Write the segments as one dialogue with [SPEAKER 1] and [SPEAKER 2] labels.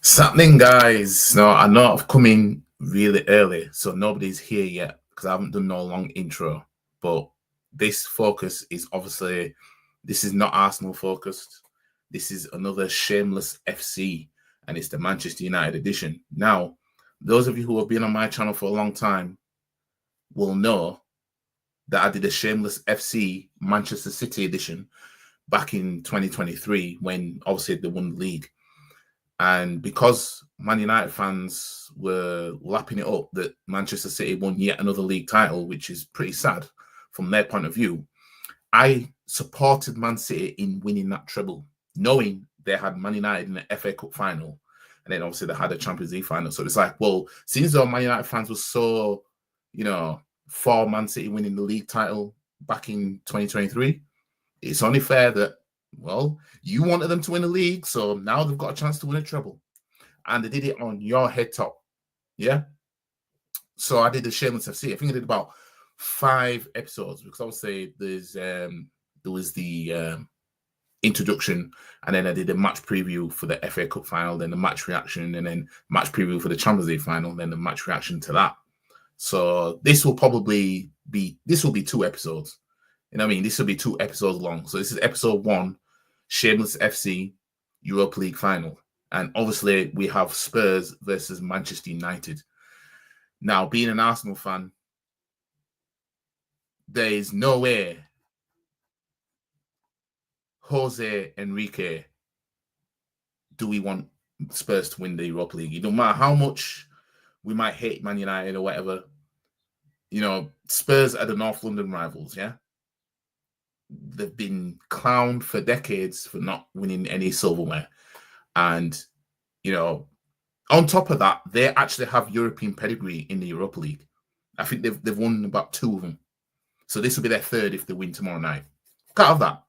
[SPEAKER 1] It's happening, guys. No, I know I've come in really early, so nobody's here yet because I haven't done no long intro. But this focus is obviously this is not Arsenal focused. This is another Shameless FC, and it's the Manchester United edition. Now, those of you who have been on my channel for a long time will know that I did a Shameless FC Manchester City edition back in 2023 when obviously they won the league. And because Man United fans were lapping it up that Manchester City won yet another league title, which is pretty sad from their point of view, I supported Man City in winning that treble, knowing they had Man United in the FA Cup final, and then obviously they had a Champions League final. So it's like, well, since though Man United fans were so, for Man City winning the league title back in 2023, it's only fair that, well, you wanted them to win the league, so now they've got a chance to win a treble. And they did it on your head top. Yeah? So I did the Shameless FC. I think I did about 5 episodes because obviously there was the introduction, and then I did a match preview for the FA Cup final, then the match reaction, and then match preview for the Champions League final, then the match reaction to that. So this will probably be 2 episodes. You know what I mean? This will be 2 episodes long. So this is episode 1, Shameless FC Europa League final. And obviously we have Spurs versus Manchester United. Now, being an Arsenal fan, there is no way Jose Enrique do we want Spurs to win the Europa League. It don't matter how much we might hate Man United or whatever. Spurs are the North London rivals, yeah? They've been clowned for decades for not winning any silverware. And, on top of that, they actually have European pedigree in the Europa League. I think they've won about 2 of them. So this will be their 3rd if they win tomorrow night. Can't have that.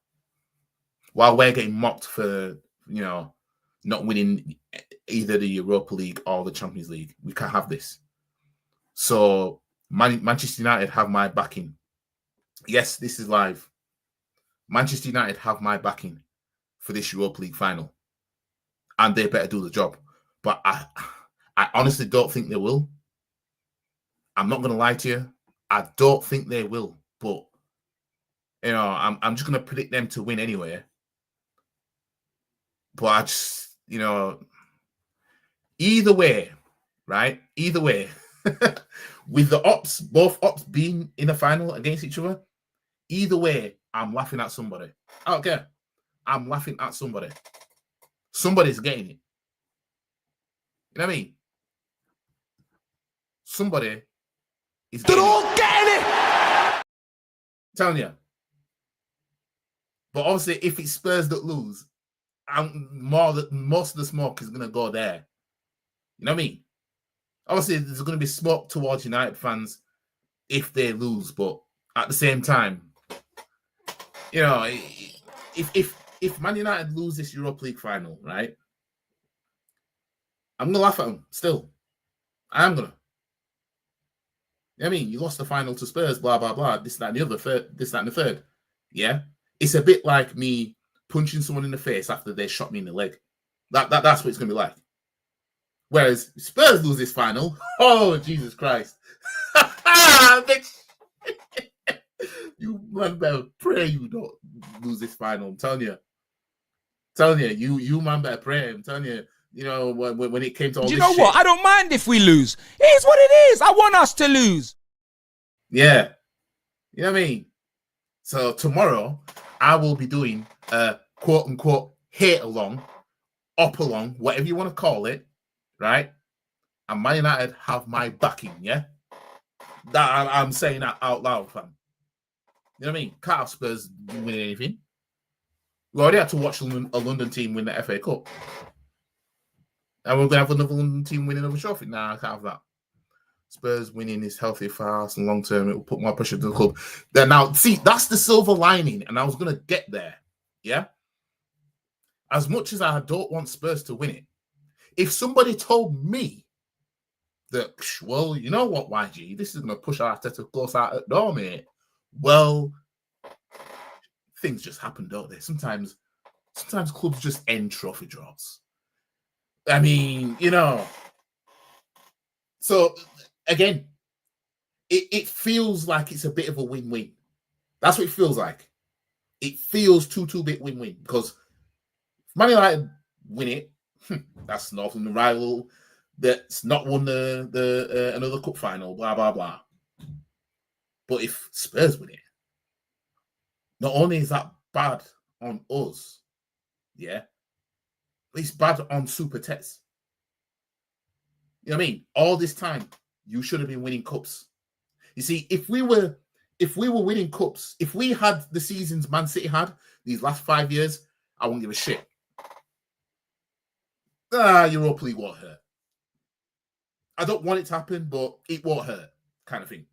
[SPEAKER 1] While we're getting mocked for, not winning either the Europa League or the Champions League. We can't have this. So Manchester United have my backing. Yes, this is live. Manchester United have my backing for this Europa League final. And they better do the job. But I honestly don't think they will. I'm not going to lie to you. I don't think they will. But, I'm just going to predict them to win anyway. But I just, either way, right? Either way, with both ops being in a final against each other, either way, I'm laughing at somebody. I don't care. I'm laughing at somebody. Somebody's getting it. You know what I mean? Somebody is getting it. They're all getting it! I'm telling you. But obviously, if it's Spurs that lose, most of the smoke is going to go there. You know what I mean? Obviously, there's going to be smoke towards United fans if they lose. But at the same time, if Man United lose this Europa League final, right? I'm going to laugh at them still. I am going to. You know what I mean? You lost the final to Spurs, blah, blah, blah. This, that, and the other. This, that, and the third. Yeah? It's a bit like me punching someone in the face after they shot me in the leg. That's what it's going to be like. Whereas Spurs lose this final. Oh, Jesus Christ. You man better pray you don't lose this final. I'm telling you. You man better pray. I'm telling you. When it came to all this shit.
[SPEAKER 2] Do you know what? I don't mind if we lose. It is what it is. I want us to lose.
[SPEAKER 1] Yeah. You know what I mean? So tomorrow, I will be doing a quote-unquote hate along, up along, whatever you want to call it, right? And Man United have my backing, yeah? That I'm saying that out loud, fam. You know what I mean? Can't have Spurs win anything. We already had to watch a London team win the FA Cup. And we're going to have another London team winning another trophy. Nah, I can't have that. Spurs winning is healthy for us and long term. It will put more pressure to the club. Then now, see, that's the silver lining, and I was going to get there. Yeah? As much as I don't want Spurs to win it, if somebody told me that, well, you know what, YG, this is going to push Arteta close out at door, mate. Well, things just happen, don't they? Sometimes clubs just end trophy draws. I mean, so again, it feels like it's a bit of a win-win. That's what it feels like. It feels two-bit win-win because Man United win it. That's Northern rival that's not won the another cup final. Blah blah blah. But if Spurs win it, not only is that bad on us, yeah, it's bad on Super Tets. You know what I mean? All this time, you should have been winning cups. You see, if we were winning cups, if we had the seasons Man City had these last 5 years, I wouldn't give a shit. Europa League won't hurt. I don't want it to happen, but it won't hurt, kind of thing.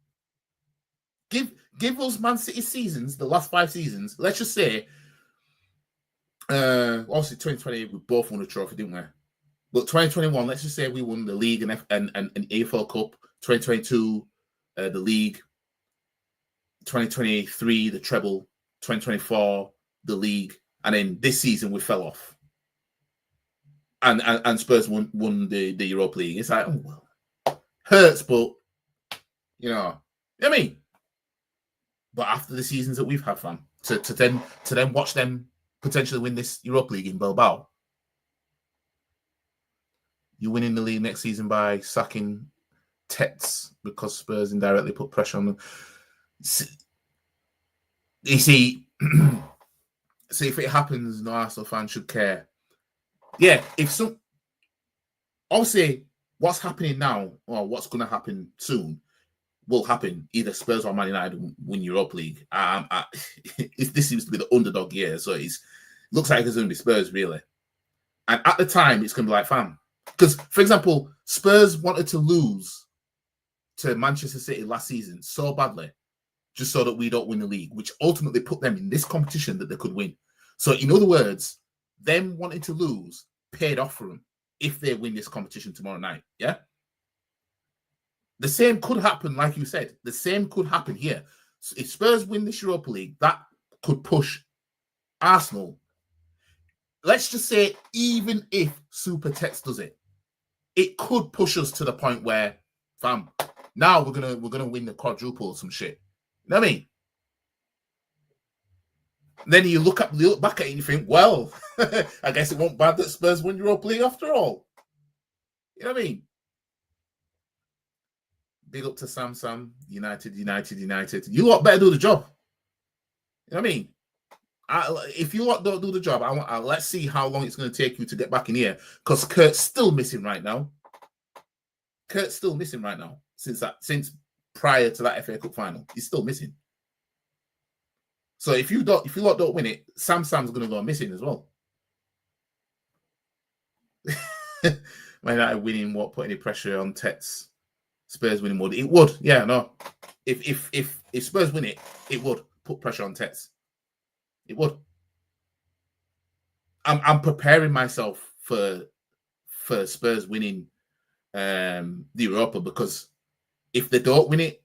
[SPEAKER 1] Give us Man City seasons, the last 5 seasons. Let's just say, obviously 2020 we both won a trophy, didn't we? But 2021, let's just say we won the league and AFL Cup. 2022, the league. 2023, the treble. 2024, the league, and then this season we fell off. And Spurs won the Europa League. It's like, oh well, hurts, but you know what I mean. But after the seasons that we've had, fam, to then watch them potentially win this Europa League in Bilbao, you're winning the league next season by sacking Tets because Spurs indirectly put pressure on them. You see, so if it happens, no Arsenal fan should care. Yeah, obviously what's happening now or what's going to happen soon will happen. Either Spurs or Man United win Europa League. This seems to be the underdog year, so it looks like it's going to be Spurs, really. And at the time, it's going to be like, fam. Because, for example, Spurs wanted to lose to Manchester City last season so badly, just so that we don't win the league, which ultimately put them in this competition that they could win. So, in other words, them wanting to lose paid off for them if they win this competition tomorrow night, yeah? The same could happen, like you said. The same could happen here. So if Spurs win this Europa League, that could push Arsenal. Let's just say, even if Super Tex does it, it could push us to the point where, fam, now we're gonna win the quadruple or some shit. You know what I mean? Then you look back at it and you think, well, I guess it won't bad that Spurs win Europa League after all. You know what I mean? Big up to Sam. United. You lot better do the job. You know what I mean? If you lot don't do the job, let's see how long it's going to take you to get back in here. Because Kurt's still missing right now. Since prior to that FA Cup final, he's still missing. So if you lot don't win it, Sam's going to go missing as well. Man United winning won't put any pressure on Tets. Spurs winning would. It would, yeah, no. If Spurs win it, it would put pressure on Tets. It would. I'm preparing myself for Spurs winning the Europa, because if they don't win it,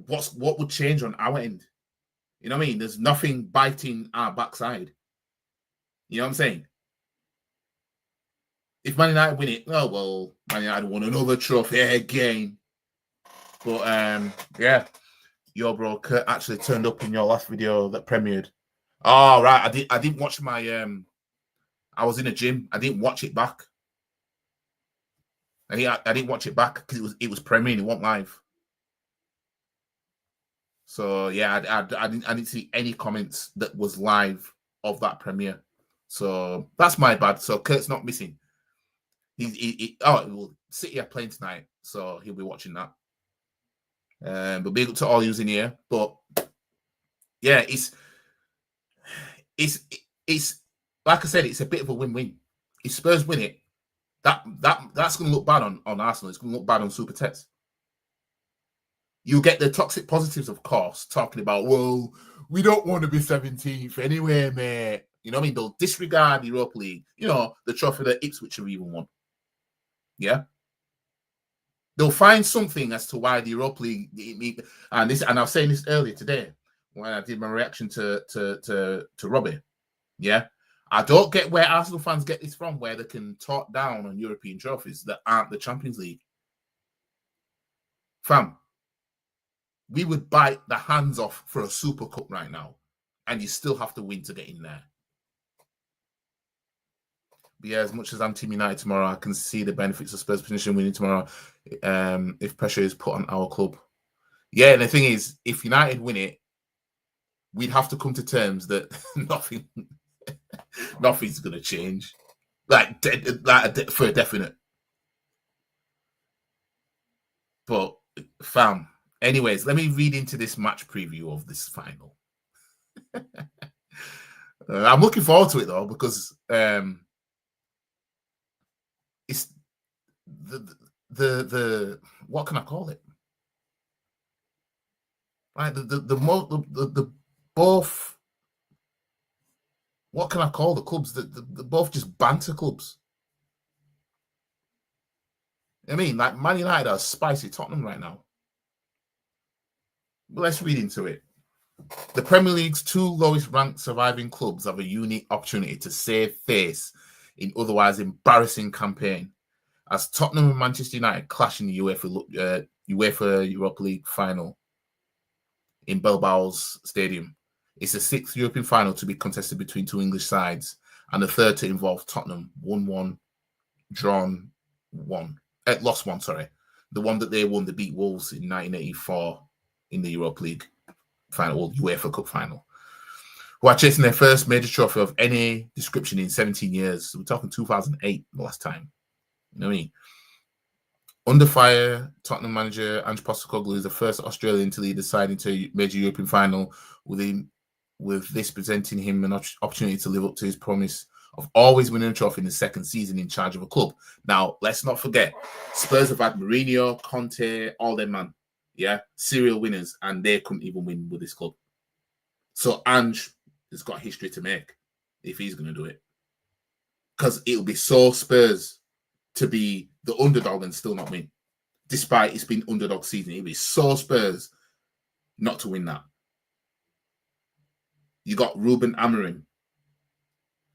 [SPEAKER 1] what would change on our end? You know what I mean? There's nothing biting our backside. You know what I'm saying? If Man United win it, oh well, Man United won another trophy again. But yeah, your bro Kurt actually turned up in your last video that premiered. Oh right, I didn't watch my I was in a gym. I didn't watch it back. I didn't watch it back because it was premiering. It wasn't live. So yeah, I didn't see any comments that was live of that premiere. So that's my bad. So Kurt's not missing. Well, City are playing tonight, so he'll be watching that. But big up to all using here. But yeah, it's like I said, it's a bit of a win-win. If Spurs win it, that's going to look bad on Arsenal. It's going to look bad on Super Tets. You get the toxic positives, of course, talking about, well, we don't want to be 17th anyway, mate. You know what I mean? They'll disregard the Europa League. You know, the trophy that Ipswich have even won. Yeah? They'll find something as to why the Europa League, and I was saying this earlier today when I did my reaction to Robbie. Yeah? I don't get where Arsenal fans get this from, where they can talk down on European trophies that aren't the Champions League. Fam, we would bite the hands off for a Super Cup right now, and you still have to win to get in there. But yeah, as much as I'm Team United tomorrow, I can see the benefits of Spurs' position winning tomorrow if pressure is put on our club. Yeah, the thing is, if United win it, we'd have to come to terms that nothing's going to change. Like for a definite. But, fam, anyways, let me read into this match preview of this final. I'm looking forward to it, though, because it's the what can I call it? Right, the both. What can I call the clubs? The both just banter clubs. I mean, like Man United are spicy Tottenham right now. But let's read into it. The Premier League's two lowest ranked surviving clubs have a unique opportunity to save face in otherwise embarrassing campaign, as Tottenham and Manchester United clash in the UEFA Europa League final in Bilbao's stadium. It's the sixth European final to be contested between two English sides, and the third to involve Tottenham. 1-1, drawn 1. Lost 1, sorry. The one that they won to beat Wolves in 1984 in the Europa League final, UEFA Cup final, who are chasing their first major trophy of any description in 17 years. So we're talking 2008 the last time. You know what I mean? Under fire, Tottenham manager Ange Postecoglou is the first Australian to lead the side into a major European final, with this presenting him an opportunity to live up to his promise of always winning a trophy in the second season in charge of a club. Now, let's not forget, Spurs have had Mourinho, Conte, all them, man. Yeah, serial winners, and they couldn't even win with this club. So Ange has got history to make if he's going to do it. Because it'll be so Spurs to be the underdog and still not win. Despite it's been underdog season, it'll be so Spurs not to win that. You got Ruben Amorim,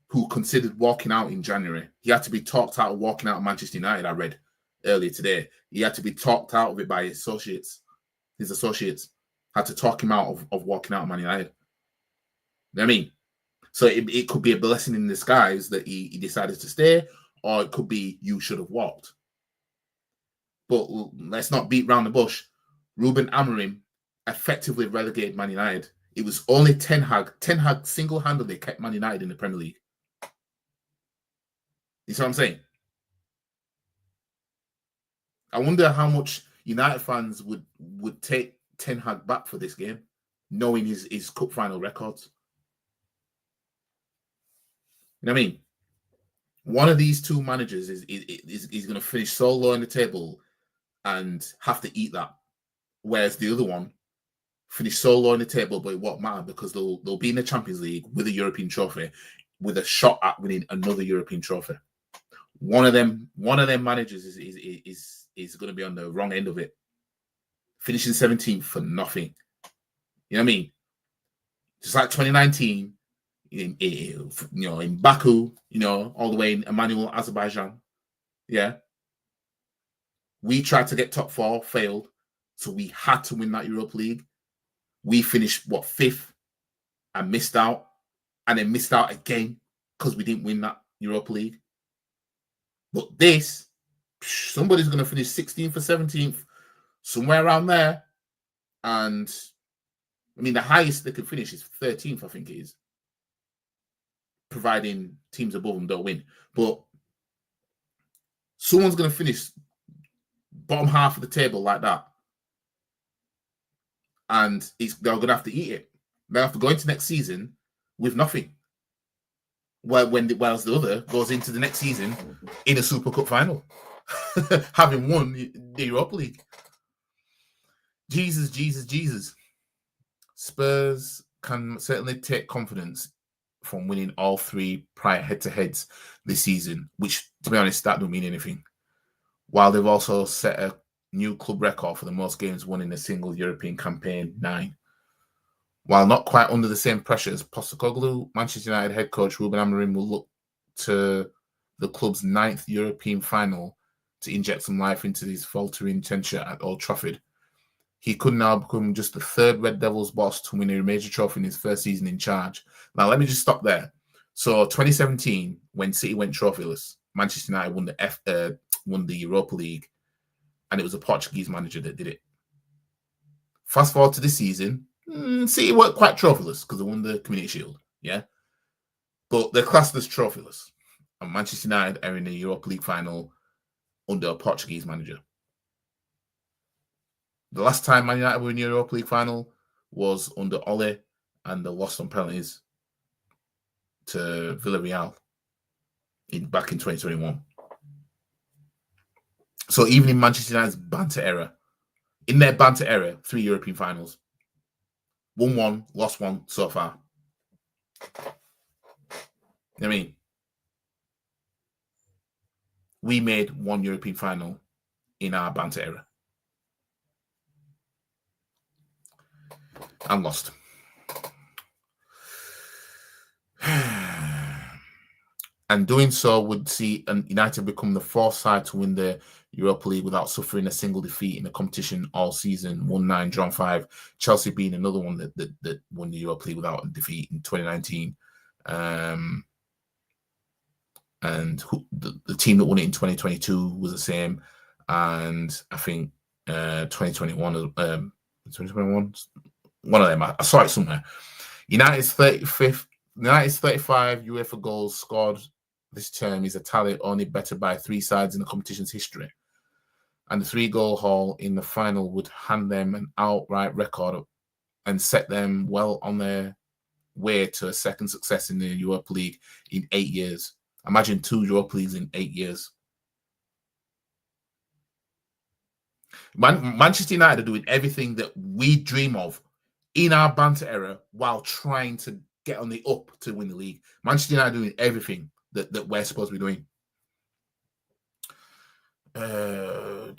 [SPEAKER 1] who considered walking out in January. He had to be talked out of walking out of Manchester United, I read earlier today. He had to be talked out of it by his associates. His associates had to talk him out of walking out of Man United. You know what I mean? So it could be a blessing in disguise that he decided to stay, or it could be you should have walked. But let's not beat around the bush. Ruben Amorim effectively relegated Man United. It was only Ten Hag. Ten Hag single-handedly kept Man United in the Premier League. You see what I'm saying? I wonder how much United fans would take Ten Hag back for this game, knowing his cup final records. You know what I mean? One of these two managers is going to finish so low in the table and have to eat that, whereas the other one finish so low in the table, but it won't matter because they'll be in the Champions League with a European trophy, with a shot at winning another European trophy. One of them managers is going to be on the wrong end of it, finishing 17th for nothing. You know what I mean? Just like 2019 in Baku, all the way in Emmanuel, Azerbaijan. Yeah. We tried to get top 4, failed. So we had to win that Europa League. We finished, 5th and missed out. And then missed out again because we didn't win that Europa League. But this, somebody's going to finish 16th or 17th, somewhere around there. And, I mean, the highest they can finish is 13th, I think it is. Providing teams above them don't win. But someone's going to finish bottom half of the table like that. And they're going to have to eat it. They'll have to go into next season with nothing. Whilst the other goes into the next season in a Super Cup final, having won the Europa League. Jesus. Spurs can certainly take confidence from winning all 3 prior head-to-heads this season, which, to be honest, that don't mean anything. While they've also set a new club record for the most games won in a single European campaign, 9. While not quite under the same pressure as Postecoglou, Manchester United head coach Ruben Amorim will look to the club's 9th European final to inject some life into his faltering tenure at Old Trafford. He could now become just the 3rd Red Devils boss to win a major trophy in his first season in charge. Now, let me just stop there. So, 2017, when City went trophyless, Manchester United won the Europa League, and it was a Portuguese manager that did it. Fast forward to this season, City weren't quite trophyless because they won the Community Shield, yeah? But they're classed as trophyless. And Manchester United are in the Europa League final under a Portuguese manager. The last time Man United were in the Europa League final was under Ole, and they lost on penalties to Villarreal back in 2021. So even in Manchester United's banter era, 3 European finals. Won 1, lost 1 so far. You know what I mean? We made 1 European final in our banter era. And lost. And doing so would see United become the 4th side to win the Europa League without suffering a single defeat in the competition all season. 1-9, drawn 5. Chelsea being another one that won the Europa League without a defeat in 2019. And the team that won it in 2022 was the same. And I think 2021, 2021, one of them. I saw it somewhere. United's 35 UEFA goals scored this term is a tally only bettered by 3 sides in the competition's history. And the 3-goal haul in the final would hand them an outright record and set them well on their way to a second success in the Europa League in 8 years. Imagine 2 Europa Leagues in 8 years. Manchester United are doing everything that we dream of in our banter era while trying to get on the up to win the league. Manchester United are doing everything that we're supposed to be doing. But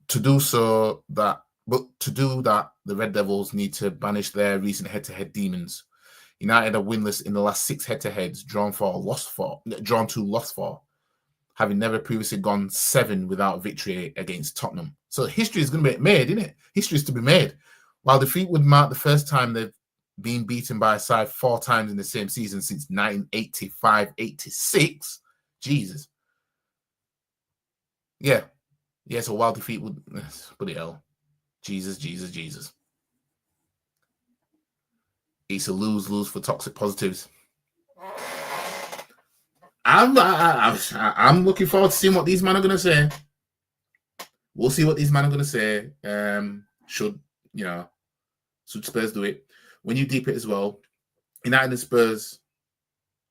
[SPEAKER 1] to do that, the Red Devils need to banish their recent head-to-head demons. United are winless in the last 6 head-to-heads, drawn 2, lost 4, having never previously gone 7 without victory against Tottenham. So history is going to be made, isn't it? History is to be made. While defeat would mark the first time they've been beaten by a side 4 times in the same season since 1985-86. Jesus. Yeah. So while defeat would... Bloody hell. Jesus. It's a lose-lose for toxic positives. I'm looking forward to seeing what these men are going to say. We'll see what these men are going to say. Should Spurs do it? When you deep it as well, United and Spurs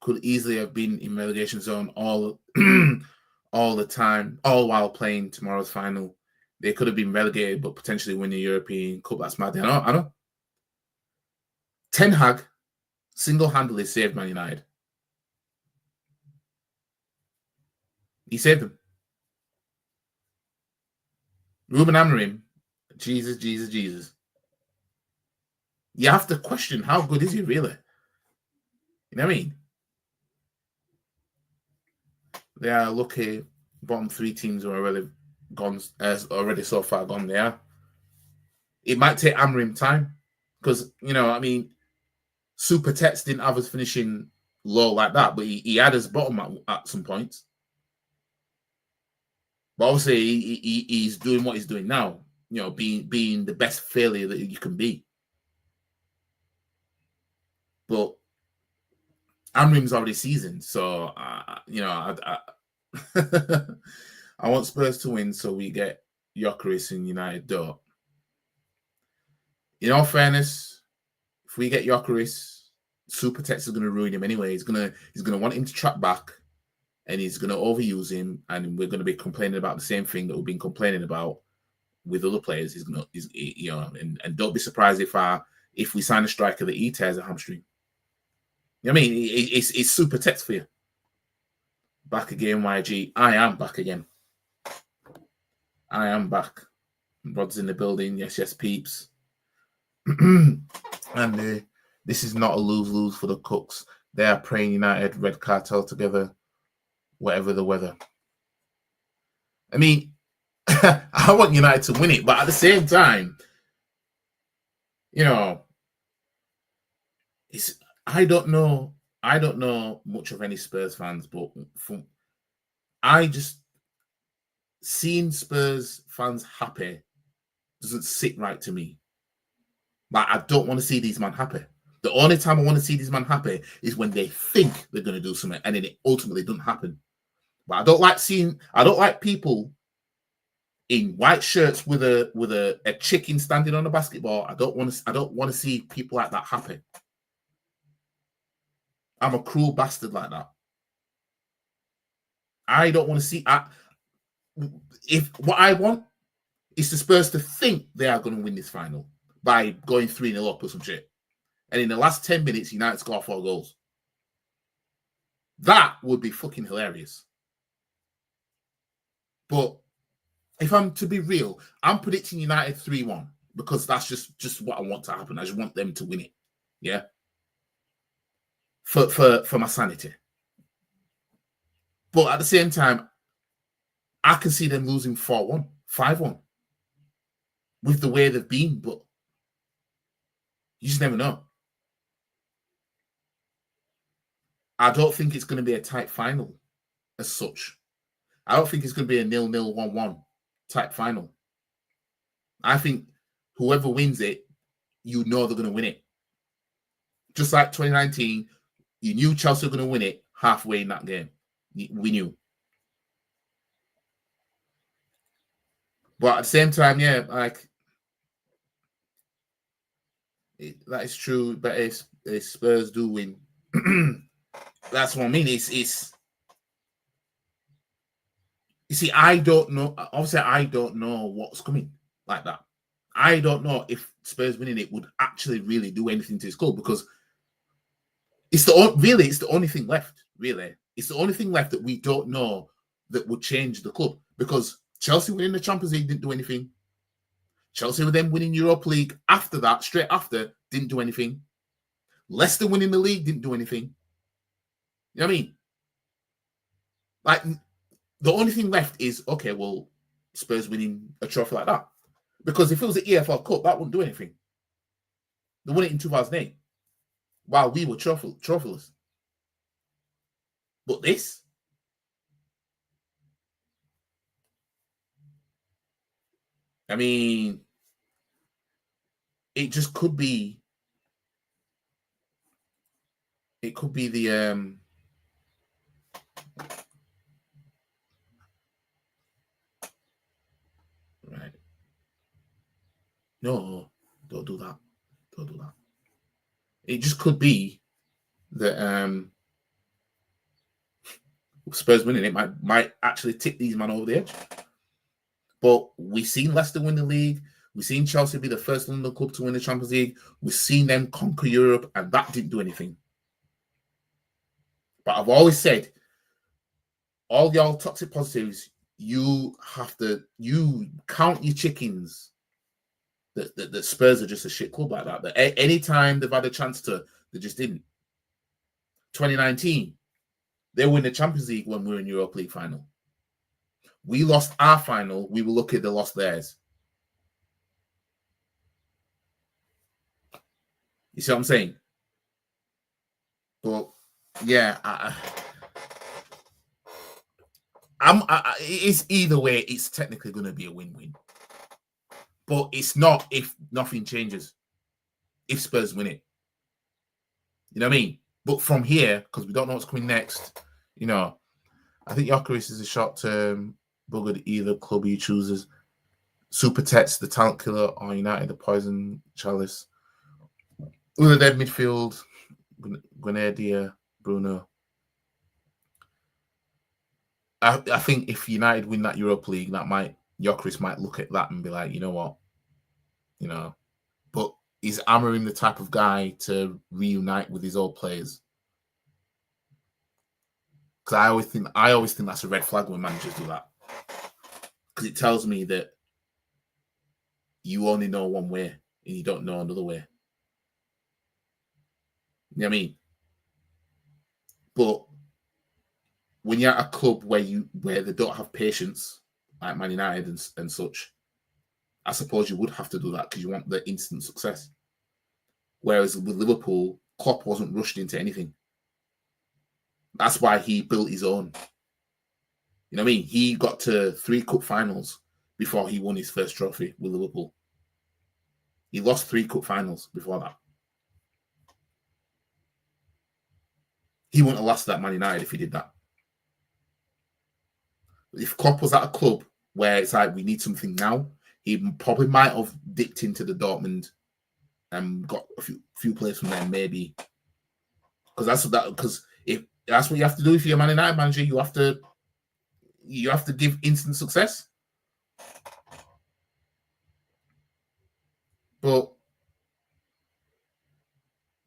[SPEAKER 1] could easily have been in relegation zone all the time, all while playing tomorrow's final. They could have been relegated, but potentially win the European Cup. That's mad. I know. Ten Hag single-handedly saved Man United. He saved them. Ruben Amorim, Jesus. You have to question how good is he really? You know what I mean? They are lucky. Bottom 3 teams are already gone. Already so far gone. They are. It might take Amorim time because Super Tex didn't have us finishing low like that, but he had us bottom at some points. But obviously, he's doing what he's doing now. Being the best failure that you can be. But Amorim's already seasoned, so I want Spurs to win, so we get Gyökeres and United don't. In all fairness, if we get Gyökeres, Super Tex is going to ruin him anyway. He's going to want him to track back, and he's going to overuse him, and we're going to be complaining about the same thing that we've been complaining about with other players. And don't be surprised if we sign a striker that he tears a hamstring. You know what I mean? It's Super Tex for you. Back again, YG. I am back again. I am back. Rod's in the building. Yes, peeps. and this is not a lose-lose for the Cooks. They are praying United red cartel together, whatever the weather. I mean, I want United to win it, but at the same time, you know, I don't know much of any Spurs fans, but I just seeing Spurs fans happy doesn't sit right to me. Like, I don't want to see these men happy. The only time I want to see these men happy is when they think they're going to do something and then it ultimately doesn't happen. But I don't like people in white shirts with a chicken standing on a basketball. I don't want to see people like that happy. I'm a cruel bastard like that. I don't want to see. If what I want is the Spurs to think they are going to win this final by going 3-0 up or some shit, and in the last 10 minutes, United score 4 goals. That would be fucking hilarious. But if I'm to be real, I'm predicting United 3-1 because that's just what I want to happen. I just want them to win it. Yeah. For my sanity. But at the same time, I can see them losing 4-1, 5-1 with the way they've been, but you just never know. I don't think it's going to be a tight final as such. I don't think it's going to be a 0-0, 1-1 type final. I think whoever wins it, you know they're going to win it. Just like 2019, you knew Chelsea were going to win it halfway in that game. We knew. But at the same time, yeah, like, that is true. But if Spurs do win, that's what I mean. It's you see, I don't know. Obviously, I don't know what's coming like that. I don't know if Spurs winning it would actually really do anything to his club because it's the only thing left. Really, it's the only thing left that we don't know that would change the club because Chelsea winning the Champions League didn't do anything. Chelsea were then winning Europa League after that, straight after, didn't do anything. Leicester winning the league didn't do anything. You know what I mean? Like, the only thing left is, okay, well, Spurs winning a trophy like that. Because if it was the EFL Cup, that wouldn't do anything. They won it in 2008 while we were trophyless. But this? I mean, it just could be. It could be the right. No, don't do that. Don't do that. It just could be that Spurs winning it might actually tip these men over the edge. But we've seen Leicester win the league. We've seen Chelsea be the first London club to win the Champions League. We've seen them conquer Europe, and that didn't do anything. But I've always said, all y'all toxic positives, you count your chickens. That Spurs are just a shit club like that. That anytime they've had a chance to, they just didn't. 2019, they win the Champions League when we were in Europa League final. We lost our final. We were lucky they lost theirs. You see what I'm saying? But yeah, it's either way. It's technically going to be a win-win, but it's not if nothing changes. If Spurs win it, you know what I mean. But from here, because we don't know what's coming next, you know, I think Gyökeres is a short-term buggered either club he chooses. Super Tets, the talent killer, or United, the poison chalice. With the dead midfield, Grenadier, Bruno. I think if United win that Europa League, Gyökeres might look at that and be like, you know what, you know. But is Amorim the type of guy to reunite with his old players? Because I always think that's a red flag when managers do that. Because it tells me that you only know one way. and you don't know another way. You know what I mean? But when you're at a club where they don't have patience, like Man United and such, I suppose you would have to do that because you want the instant success. Whereas with Liverpool, Klopp wasn't rushed into anything. That's why he built his own. You know what I mean? He got to 3 cup finals before he won his first trophy with Liverpool. He lost 3 cup finals before that. He wouldn't have lasted at Man United if he did that. If Klopp was at a club where it's like, we need something now, he probably might have dipped into the Dortmund and got a few players from there, maybe. Because if that's what you have to do if you're a Man United manager, you have to give instant success. But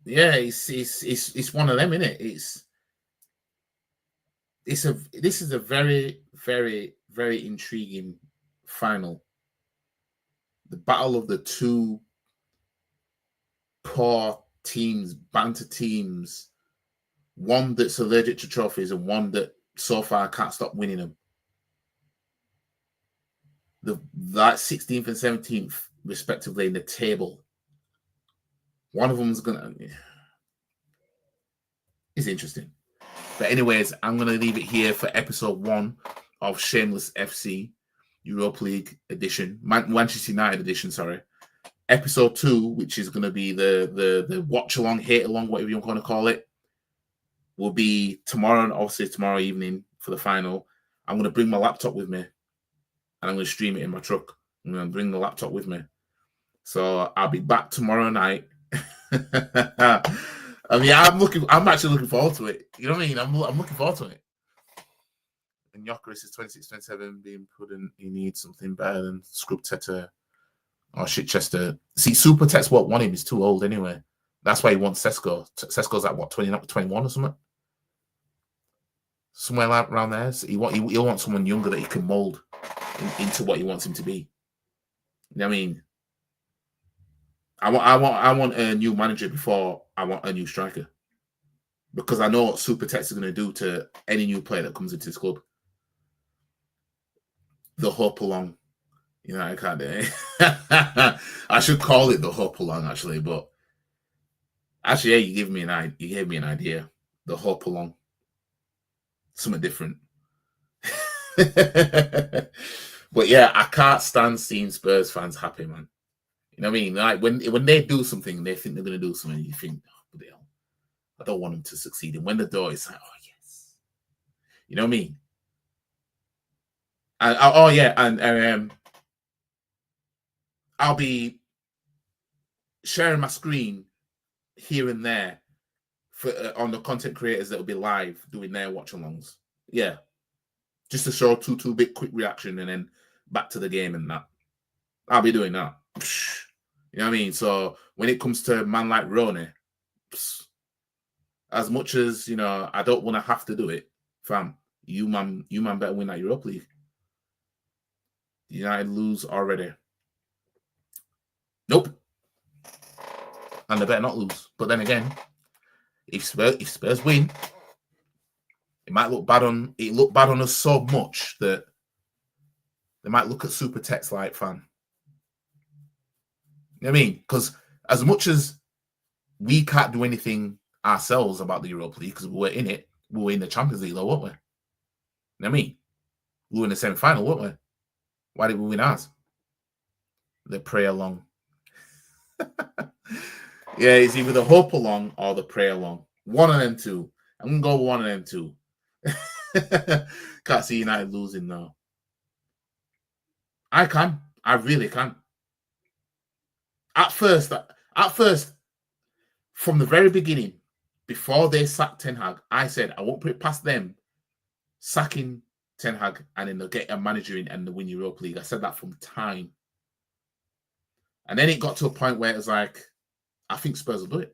[SPEAKER 1] yeah, it's one of them, isn't it? This is a very, very, very intriguing final. The battle of the two poor teams, banter teams, one that's allergic to trophies and one that so far can't stop winning them. That 16th and 17th, respectively, in the table. One of them's gonna. It's interesting. But anyways, I'm gonna leave it here for episode 1 of Shameless FC Europa League edition, Manchester United edition. Sorry, episode 2, which is gonna be the watch along, hate along, whatever you want to call it, will be tomorrow. Obviously, tomorrow evening for the final. I'm gonna bring my laptop with me, and I'm gonna stream it in my truck. I'm gonna bring the laptop with me, so I'll be back tomorrow night. I mean, I'm actually looking forward to it. You know what I mean? I'm looking forward to it. And Gyökeres is 26, 27, being put in. He needs something better than Scrub Teta or Chichester. See, Super Tet's what won him. He's too old anyway. That's why he wants Sesko. Sesko's at what, 21 or something? Somewhere around there. So he'll want someone younger that he can mold into what he wants him to be. You know what I mean? I want a new manager before I want a new striker, because I know what Super Tex is going to do to any new player that comes into this club. The hope along, you know, I can't. I should call it the hope along actually, but actually, yeah, you gave me an idea. The hope along, something different. But yeah, I can't stand seeing Spurs fans happy, man. You know what I mean? Like when they do something, they think they're going to do something, you think, oh, hell, I don't want them to succeed. And when they do, it's like, oh, yes. You know what I mean? And, oh, yeah. And I'll be sharing my screen here and there for on the content creators that will be live doing their watch-alongs. Yeah. Just to show 2-bit quick reaction and then back to the game and that. I'll be doing that. You know what I mean? So when it comes to a man like Roney, as much as, you know, I don't want to have to do it, fam, you man better win that Europa League. United lose already. Nope. And they better not lose. But then again, if Spurs win, it might look bad on us so much that they might look at Super Text like, fam. You know what I mean? Because as much as we can't do anything ourselves about the Europa League because we were in it, we were in the Champions League though, weren't we? You know what I mean? We were in the semi-final, weren't we? Why did we win ours? The pray along. Yeah, it's either the hope along or the pray along. One of them two. I'm going to go one of them two. Can't see United losing now. I can. I really can. At first, from the very beginning, before they sacked Ten Hag, I said I won't put it past them sacking Ten Hag and then they'll get a manager in and they'll win Europa League. I said that from time. And then it got to a point where it was like, I think Spurs will do it.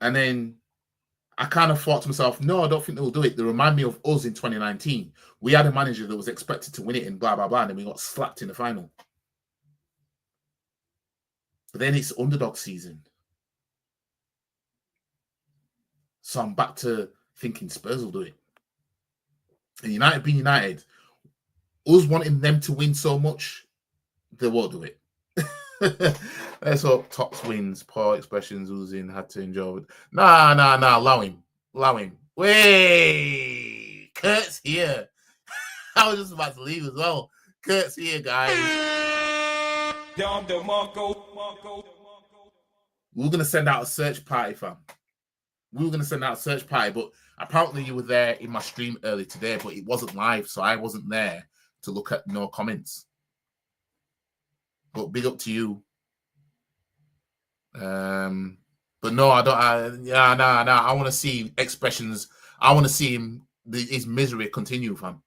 [SPEAKER 1] And then I kind of thought to myself, no, I don't think they'll do it. They remind me of us in 2019. We had a manager that was expected to win it and blah, blah, blah, and then we got slapped in the final. But then it's underdog season. So I'm back to thinking Spurs will do it. And United being United, us wanting them to win so much, they won't do it. Let's hope Tops wins. Poor expressions, losing, had to enjoy it. Nah, allow him. Wait, Kurt's here. I was just about to leave as well. Kurt's here, guys. We were going to send out a search party, fam. But apparently you were there in my stream early today, but it wasn't live, so I wasn't there to look at no comments. But big up to you. But no, I don't. I want to see expressions. I want to see his misery continue, fam.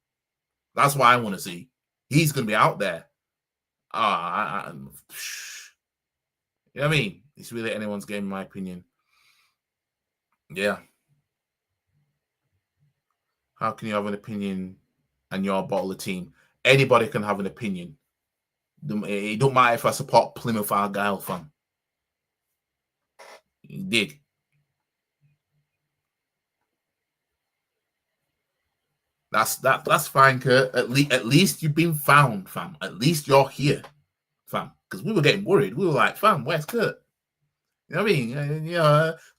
[SPEAKER 1] That's what I want to see. He's going to be out there. You know what I mean? It's really anyone's game, in my opinion. Yeah. How can you have an opinion and you're a bottle of team? Anybody can have an opinion. It don't matter if I support Plymouth Argyle, fam. You dig? That's fine, Kurt. At least you've been found, fam. At least you're here, fam. Because we were getting worried. We were like, fam, where's Kurt? You know what I mean?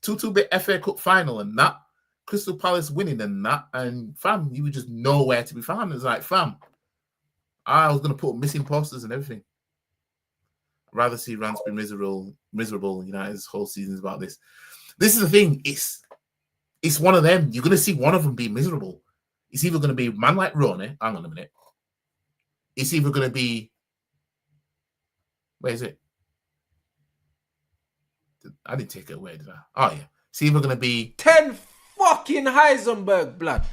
[SPEAKER 1] 2-2-bit FA Cup final and that. Crystal Palace winning and that. And fam, you were just nowhere to be found. It's like, fam, I was going to put missing posters and everything. I'd rather see Rance be miserable. His whole season's about this. This is the thing. It's one of them. You're going to see one of them be miserable. It's either going to be a man like Roney. Hang on a minute. It's either going to be... Where is it? I didn't take it away, did I? Oh, yeah. It's either going to be...
[SPEAKER 3] 10 fucking Heisenberg, blood.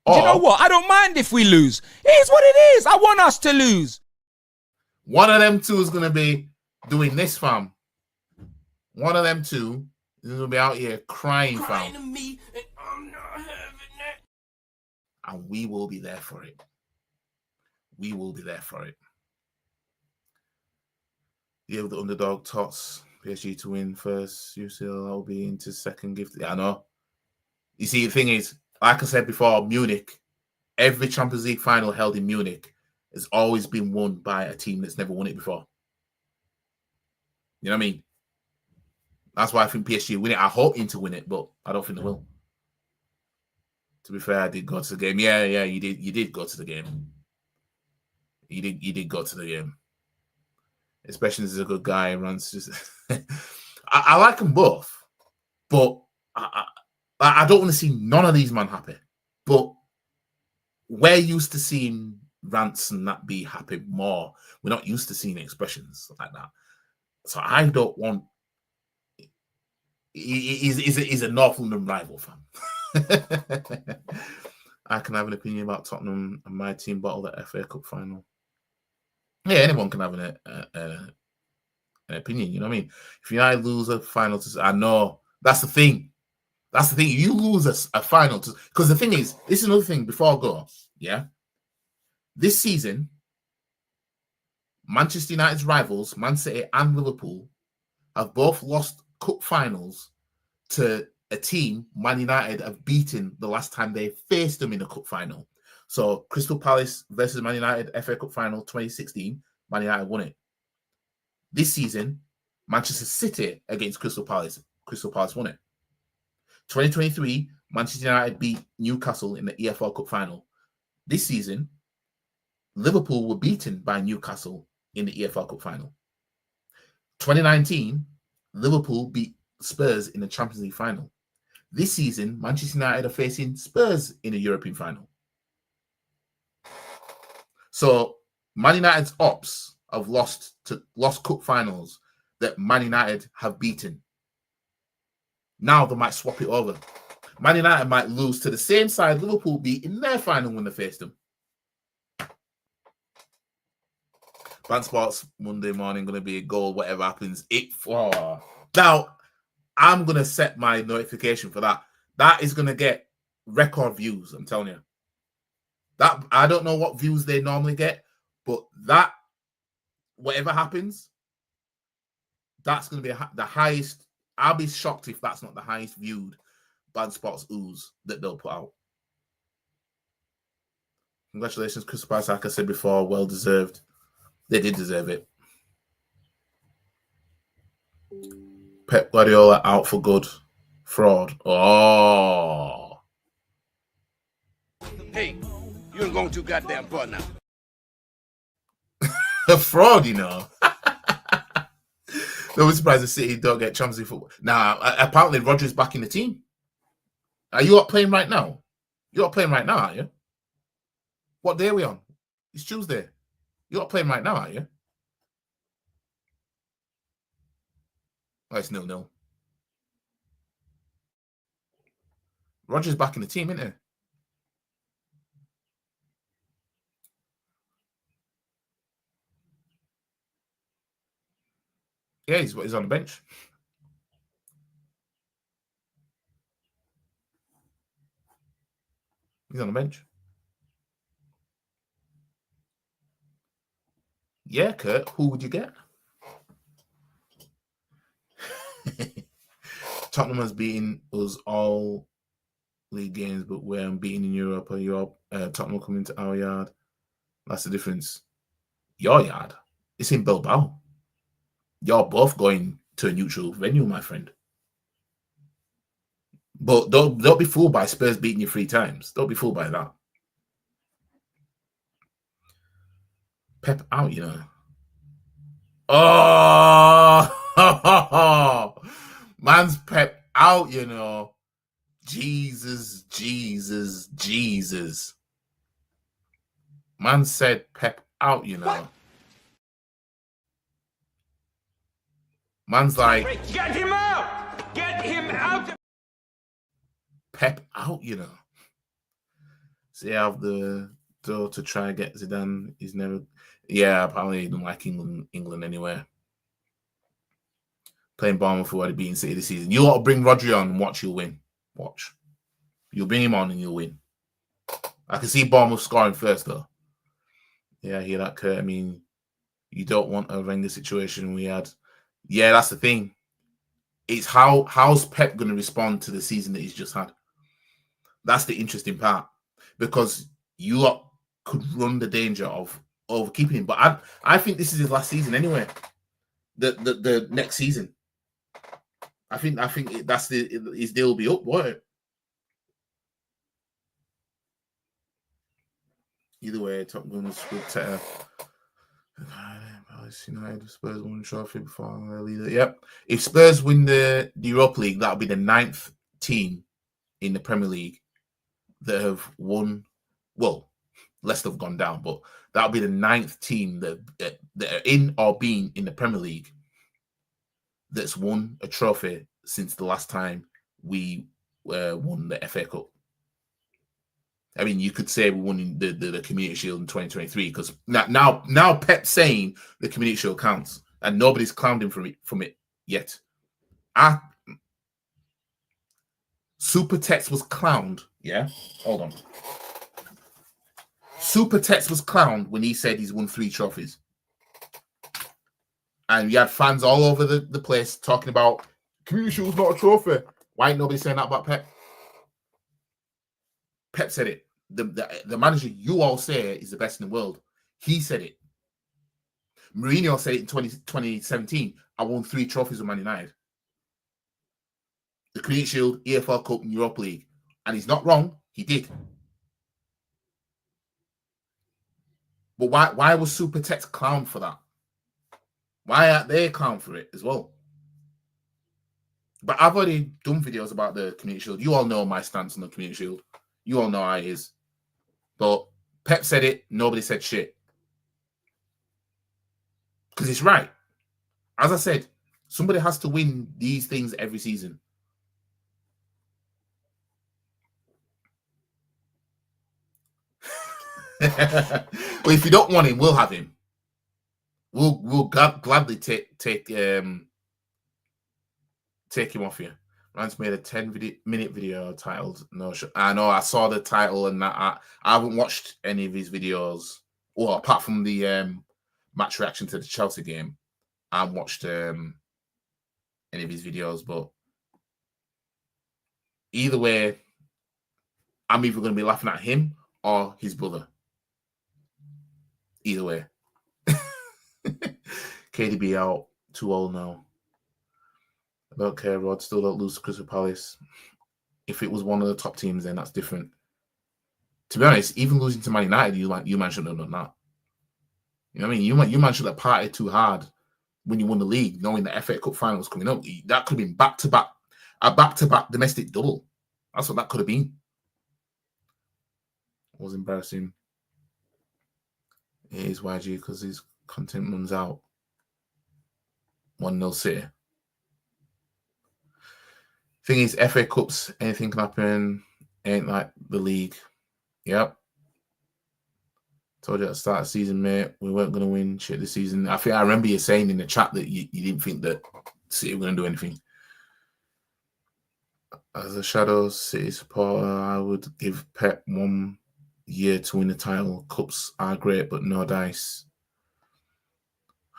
[SPEAKER 2] Do you know what? I don't mind if we lose. It is what it is. I want us to lose.
[SPEAKER 1] One of them two is going to be doing this, fam. One of them two is going to be out here crying, fam.
[SPEAKER 3] To me, and I'm not having it.
[SPEAKER 1] And we will be there for it. We will be there for it. Yeah, with the underdog tots, PSG to win first, UCL will be into second gift. Yeah, I know. You see, the thing is, like I said before, Munich, every Champions League final held in Munich has always been won by a team that's never won it before. You know what I mean? That's why I think PSG win it. I hope Inter win it, but I don't think they will. To be fair, I did go to the game. Yeah, you did. You did go to the game. You did go to the game. Especially as a good guy, runs just. I like them both, but I don't want to see none of these men happy. But we're used to seeing Rance and that be happy more. We're not used to seeing expressions like that. So I don't want. He's a North London rival, fam. I can have an opinion about Tottenham and my team bottled the FA Cup final. Yeah, anyone can have an opinion. You know what I mean? If United lose a final, I know that's the thing. That's the thing. You lose a final because the thing is, this is another thing. Before I go, yeah, this season, Manchester United's rivals, Man City and Liverpool, have both lost cup finals to a team Man United have beaten the last time they faced them in a cup final. So Crystal Palace versus Man United FA Cup final 2016, Man United won it. This season, Manchester City against Crystal Palace won it. 2023, Manchester United beat Newcastle in the EFL Cup final. This season, Liverpool were beaten by Newcastle in the EFL Cup final. 2019, Liverpool beat Spurs in the Champions League final. This season, Manchester United are facing Spurs in a European final. So, Man United's ops have lost cup finals that Man United have beaten. Now they might swap it over. Man United might lose to the same side Liverpool beat in their final when they faced them. Fan Sports Monday morning going to be a goal, whatever happens. Now, I'm going to set my notification for that. That is going to get record views, I'm telling you. That I don't know what views they normally get, but that, whatever happens, That's going to be the highest. I'll be shocked if that's not the highest viewed Band Spots ooze that they'll put out. Congratulations, Crystal Palace. Like I said before, well deserved. They did deserve it. Pep Guardiola out for good. Fraud. Oh.
[SPEAKER 4] Hey, you ain't going too goddamn far now.
[SPEAKER 1] A fraud, you know. No surprised the City don't get Champions League football. Now, apparently Rodgers back in the team. Are you not playing right now? You're not playing right now, are you? What day are we on? It's Tuesday. You're not playing right now, are you? Oh, it's 0-0. Rodgers back in the team, isn't he? Yeah, he's on the bench. He's on the bench. Yeah, Kurt, who would you get? Tottenham has beaten us all league games, but we're unbeaten in Europa. Tottenham coming to our yard. That's the difference. Your yard? It's in Bilbao. You're both going to a neutral venue, my friend. But don't be fooled by Spurs beating you 3 times. Don't be fooled by that. Pep out, you know. Oh, man's Pep out, you know. Jesus. Man said Pep out, you know. What? Man's like,
[SPEAKER 3] get him out! Get him out!
[SPEAKER 1] Pep out, you know. See, I have the door to try and get Zidane. He's never. Yeah, apparently he don't like England anyway. Playing Bournemouth for already beating City this season. You ought to bring Rodri on and watch, you'll win. Watch. You'll bring him on and you'll win. I can see Bournemouth scoring first, though. Yeah, I hear that, Kurt. I mean, you don't want a Wenger situation we had. Yeah, that's the thing. It's how's Pep going to respond to the season that he's just had? That's the interesting part. Because you lot could run the danger of overkeeping him. But I think this is his last season anyway. The next season. I think that's his deal will be up, won't it? Either way, top gunners with Teta. United, Spurs won the trophy before their leader. Yep. If Spurs win the Europa League, that'll be the 9th team in the Premier League that have won. Well, Leicester have gone down, but that'll be the 9th team that are in or been in the Premier League that's won a trophy since the last time we won the FA Cup. I mean, you could say we won the Community Shield in 2023 because now Pep's saying the Community Shield counts and nobody's clowned him from it yet. Super Tex was clowned. Yeah, hold on. Super Tex was clowned when he said he's won 3 trophies. And you had fans all over the place talking about Community Shield's not a trophy. Why ain't nobody saying that about Pep? Pep said it. The manager you all say is the best in the world. He said it. Mourinho said it in 2017. I won 3 trophies with Man United. The Community Shield, EFL Cup, and Europa League. And he's not wrong. He did. But why was Super Tex clowned for that? Why aren't they clowned for it as well? But I've already done videos about the Community Shield. You all know my stance on the Community Shield. You all know how it is. But Pep said it, nobody said shit. Because it's right. As I said, somebody has to win these things every season. Well, if you don't want him, we'll have him. We'll gladly take him off you. Ryan's made a 10-minute video titled "No." I know I saw the title and that I haven't watched any of his videos. Well, apart from the match reaction to the Chelsea game, I watched any of his videos, but either way, I'm either going to be laughing at him or his brother. Either way. KDB out. Too old now. I don't care, Rod. Still don't lose to Crystal Palace. If it was one of the top teams, then that's different. To be honest, even losing to Man United, you man shouldn't have done that. You know what I mean? You man should have partied too hard when you won the league, knowing the FA Cup final was coming up. That could have been a back-to-back domestic double. That's what that could have been. It was embarrassing. It is YG because his content runs out. 1-0 City. Thing is, FA Cups, anything can happen. Ain't like the league. Yep. Told you at the start of the season, mate, we weren't going to win shit this season. I think I remember you saying in the chat that you didn't think that City were going to do anything. As a Shadow City supporter, I would give Pep 1 year to win the title. Cups are great, but no dice.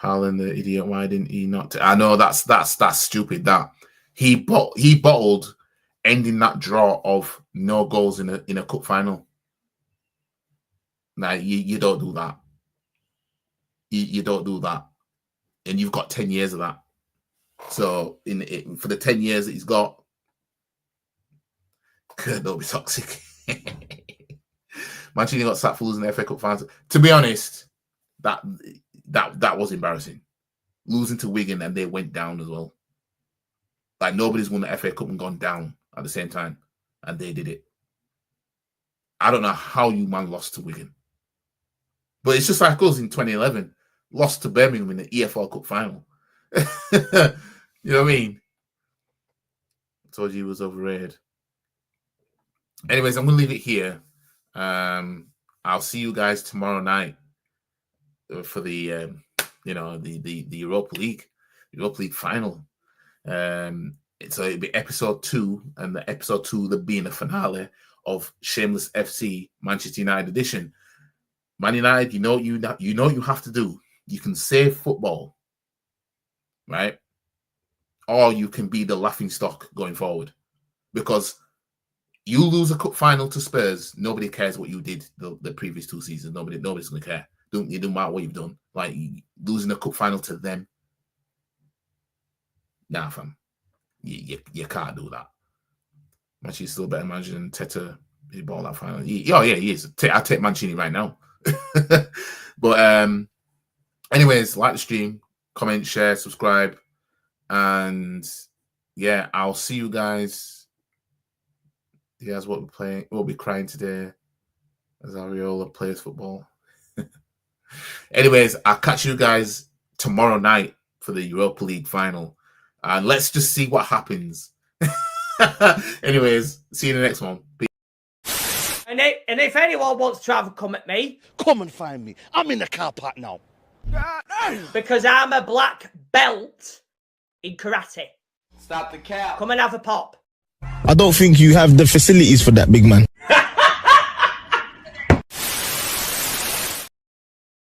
[SPEAKER 1] Haaland, the idiot, why didn't he not? I know that's stupid. That he bottled ending that draw of no goals in a cup final. Now you don't do that. You don't do that, and you've got 10 years of that. So for the 10 years that he's got, don't be toxic. Mancini got sacked for losing the FA Cup final. To be honest, that was embarrassing. Losing to Wigan and they went down as well. Like nobody's won the FA Cup and gone down at the same time, and they did it. I don't know how you man lost to Wigan, but it's just like us in 2011, lost to Birmingham in the EFL Cup final. You know what I mean? I told you he was overrated. Anyways, I'm gonna leave it here. I'll see you guys tomorrow night for the the Europa League final. So it'll be episode 2, and the episode 2 will be in the finale of Shameless FC Manchester United edition. Man United, you know you have to do. You can save football, right? Or you can be the laughing stock going forward, because you lose a cup final to Spurs, nobody cares what you did the previous 2 seasons. Nobody's gonna care. It don't matter what you've done. Like losing a cup final to them. Nah, fam. You can't do that. Mancini's still better manager than Teta. He bought that final. He is. I'll take Mancini right now. But anyways, like the stream, comment, share, subscribe, and yeah, I'll see you guys. Here's what we're playing. We'll be crying today as Ariola plays football. Anyways, I'll catch you guys tomorrow night for the Europa League final. And let's just see what happens. Anyways, see you in the next one. Peace.
[SPEAKER 5] And if anyone wants to have a come at me,
[SPEAKER 4] Come and find me. I'm in the car park now.
[SPEAKER 5] because I'm a black belt in karate.
[SPEAKER 3] Stop the cap.
[SPEAKER 5] Come and have a pop.
[SPEAKER 6] I don't think you have the facilities for that, big man.